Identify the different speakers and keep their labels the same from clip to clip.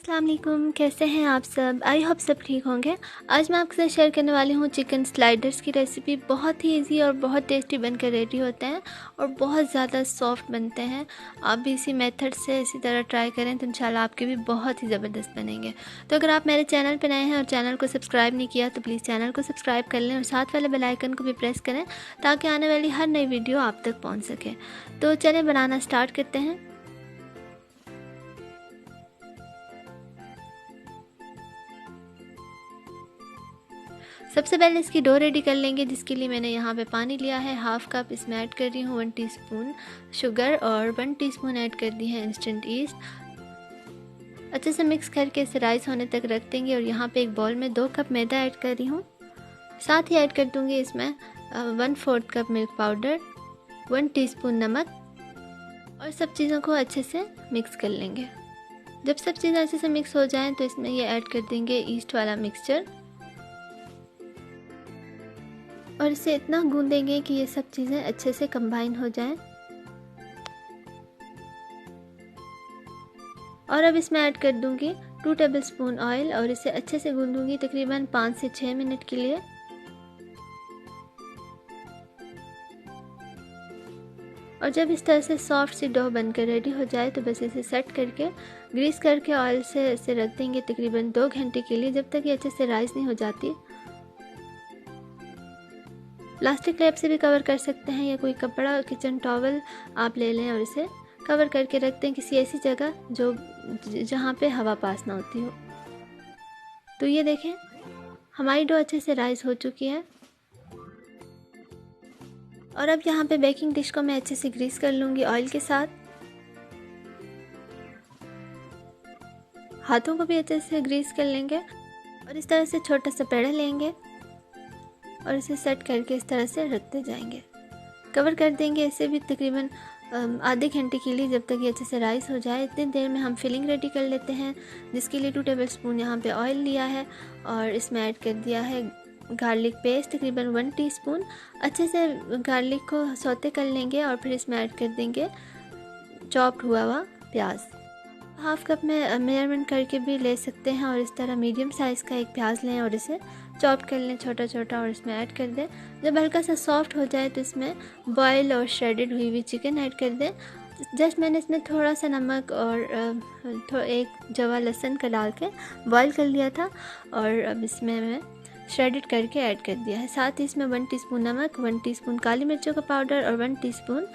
Speaker 1: अस्सलाम वालेकुम, कैसे हैं आप सब। आई होप सब ठीक होंगे। आज मैं आपके साथ शेयर करने वाली हूँ चिकन स्लाइडर्स की रेसिपी। बहुत ही इजी और बहुत टेस्टी बनकर रेडी होते हैं और बहुत ज़्यादा सॉफ्ट बनते हैं। आप भी इसी मेथड से इसी तरह ट्राई करें तो इंशाल्लाह आपके भी बहुत ही ज़बरदस्त बनेंगे। तो अगर आप मेरे चैनल पर नए हैं और चैनल को सब्सक्राइब नहीं किया तो प्लीज़ चैनल को सब्सक्राइब कर लें और साथ वाले बेल आइकन को भी प्रेस करें ताकि आने वाली हर नई वीडियो आप तक पहुँच सके। तो चलें बनाना स्टार्ट करते हैं। सबसे पहले इसकी डो रेडी कर लेंगे, जिसके लिए मैंने यहाँ पे पानी लिया है हाफ़ कप। इसमें ऐड कर रही हूँ 1 टीस्पून शुगर और 1 टीस्पून ऐड कर दी है इंस्टेंट ईस्ट। अच्छे से मिक्स करके इसे राइस होने तक रख देंगे और यहाँ पे एक बाउल में 2 कप मैदा ऐड कर रही हूँ। साथ ही ऐड कर दूँगी इसमें 1/4 कप मिल्क पाउडर, 1 टीस्पून नमक और सब चीज़ों को अच्छे से मिक्स कर लेंगे। जब सब चीज़ें अच्छे से मिक्स हो जाएँ तो इसमें ये ऐड कर देंगे ईस्ट वाला मिक्सचर और इसे इतना गूंदेंगे कि ये सब चीज़ें अच्छे से कंबाइन हो जाएं। और अब इसमें ऐड कर दूंगी 2 टेबलस्पून ऑयल और इसे अच्छे से गूंदूंगी तकरीबन 5 से 6 मिनट के लिए। और जब इस तरह से सॉफ्ट सी डो बनकर रेडी हो जाए तो बस इसे सेट करके ग्रीस करके ऑयल से इसे रख देंगे तकरीबन 2 घंटे के लिए, जब तक ये अच्छे से राइस नहीं हो जाती। प्लास्टिक रैप से भी कवर कर सकते हैं या कोई कपड़ा किचन टॉवल आप ले लें और इसे कवर करके रख दें किसी ऐसी जगह जहाँ पे हवा पास ना होती हो। तो ये देखें हमारी डो अच्छे से राइस हो चुकी है। और अब यहाँ पे बेकिंग डिश को मैं अच्छे से ग्रीस कर लूँगी ऑयल के साथ। हाथों को भी अच्छे से ग्रीस कर लेंगे और इस तरह से छोटा सा पेड़ा लेंगे और इसे सेट करके इस तरह से रखते जाएंगे। कवर कर देंगे इसे भी तकरीबन आधे घंटे के लिए, जब तक ये अच्छे से राइस हो जाए। इतनी देर में हम फिलिंग रेडी कर लेते हैं, जिसके लिए 2 टेबलस्पून यहाँ पे ऑयल लिया है और इसमें ऐड कर दिया है गार्लिक पेस्ट तकरीबन 1 टीस्पून। अच्छे से गार्लिक को सौते कर लेंगे और फिर इसमें ऐड कर देंगे चॉप्ड हुआ प्याज। हाफ़ कप में मेजरमेंट करके भी ले सकते हैं और इस तरह मीडियम साइज़ का एक प्याज लें और इसे चॉप कर लें छोटा छोटा और इसमें ऐड कर दें। जब हल्का सा सॉफ्ट हो जाए तो इसमें बॉयल और श्रेडेड हुई हुई चिकन ऐड कर दें। जस्ट मैंने इसमें थोड़ा सा नमक और एक जवा लहसुन का डाल के बॉयल कर लिया था और अब इसमें मैं श्रेडेड करके ऐड कर दिया है। साथ ही इसमें 1 टीस्पून नमक, 1 टीस्पून काली मिर्चों का पाउडर और 1 टीस्पून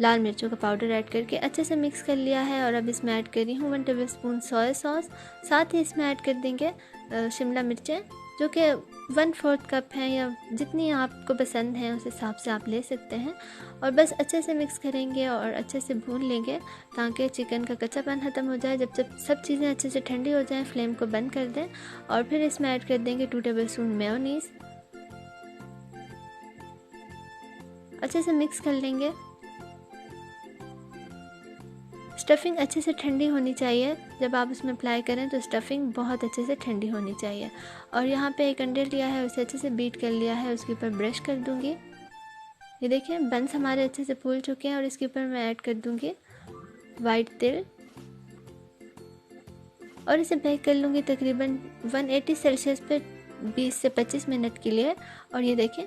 Speaker 1: लाल मिर्चों का पाउडर ऐड करके अच्छे से मिक्स कर लिया है। और अब इसमें ऐड कर रही हूँ 1 टेबलस्पून सोया सॉस। साथ ही इसमें ऐड कर देंगे शिमला मिर्चें, जो कि 1/4 कप हैं या जितनी आपको पसंद है उस हिसाब से आप ले सकते हैं। और बस अच्छे से मिक्स करेंगे और अच्छे से भून लेंगे ताकि चिकन का कच्चापन ख़त्म हो जाए। जब सब चीज़ें अच्छे से ठंडी हो जाएं फ्लेम को बंद कर दें और फिर इसमें ऐड कर देंगे 2 टेबलस्पून मेयोनीज़। अच्छे से मिक्स कर लेंगे। स्टफिंग अच्छे से ठंडी होनी चाहिए, जब आप उसमें अप्लाई करें तो स्टफिंग बहुत अच्छे से ठंडी होनी चाहिए। और यहाँ पे एक अंडे लिया है, उसे अच्छे से बीट कर लिया है, उसके ऊपर ब्रश कर दूँगी। ये देखिए बंस हमारे अच्छे से फूल चुके हैं और इसके ऊपर मैं ऐड कर दूँगी वाइट तिल और इसे बेक कर लूँगी तकरीबन 180 सेल्सियस पे 20 से 25 मिनट के लिए। और ये देखें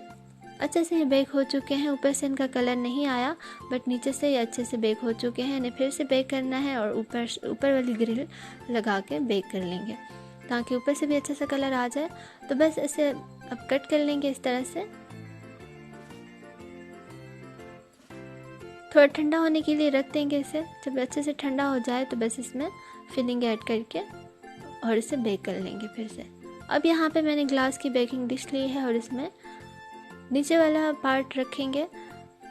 Speaker 1: अच्छे से ये बेक हो चुके हैं। ऊपर से इनका कलर नहीं आया बट नीचे से ये अच्छे से बेक हो चुके हैं। इन्हें फिर से बेक करना है और ऊपर वाली ग्रिल लगा के बेक कर लेंगे ताकि ऊपर से भी अच्छा सा कलर आ जाए। तो बस इसे अब कट कर लेंगे इस तरह से। थोड़ा ठंडा होने के लिए रख देंगे इसे। जब अच्छे से ठंडा हो जाए तो बस इसमें फिलिंग ऐड करके और इसे बेक कर लेंगे फिर से। अब यहाँ पे मैंने ग्लास की बेकिंग डिश ली है और इसमें नीचे वाला पार्ट रखेंगे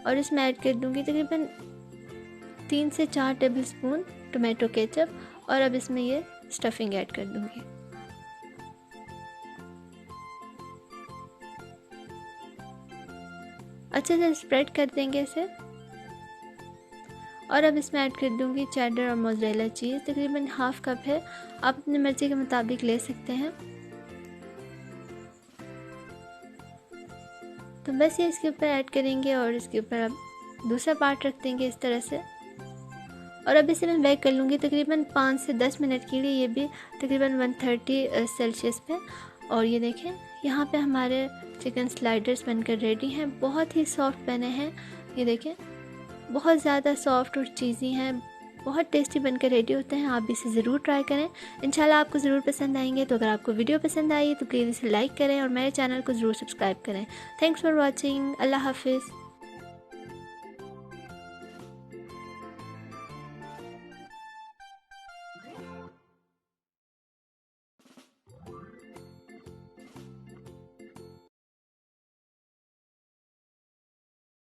Speaker 1: और इसमें ऐड कर दूंगी तकरीबन 3 से 4 टेबलस्पून टोमेटो केचप और अब इसमें ये स्टफिंग ऐड कर दूंगी। अच्छे से स्प्रेड कर देंगे इसे और अब इसमें ऐड कर दूंगी चेडर और मोज़रेला चीज़ तकरीबन हाफ़ कप है, आप अपनी मर्ज़ी के मुताबिक ले सकते हैं। तो बस ये इसके ऊपर ऐड करेंगे और इसके ऊपर अब दूसरा पार्ट रख देंगे इस तरह से और अब इसे मैं बेक कर लूँगी तकरीबन 5 से 10 मिनट के लिए, ये भी तकरीबन 130 सेल्सियस पे। और ये देखें यहाँ पे हमारे चिकन स्लाइडर्स बनकर रेडी हैं, बहुत ही सॉफ्ट बने हैं। ये देखें बहुत ज़्यादा सॉफ्ट और चीज़ी हैं, बहुत टेस्टी बनकर रेडी होते हैं। आप भी इसे ज़रूर ट्राई करें, इंशाल्लाह आपको ज़रूर पसंद आएंगे। तो अगर आपको वीडियो पसंद आई तो प्लीज़ इसे लाइक करें और मेरे चैनल को ज़रूर सब्सक्राइब करें। Thanks for watching. अल्लाह हाफिज़।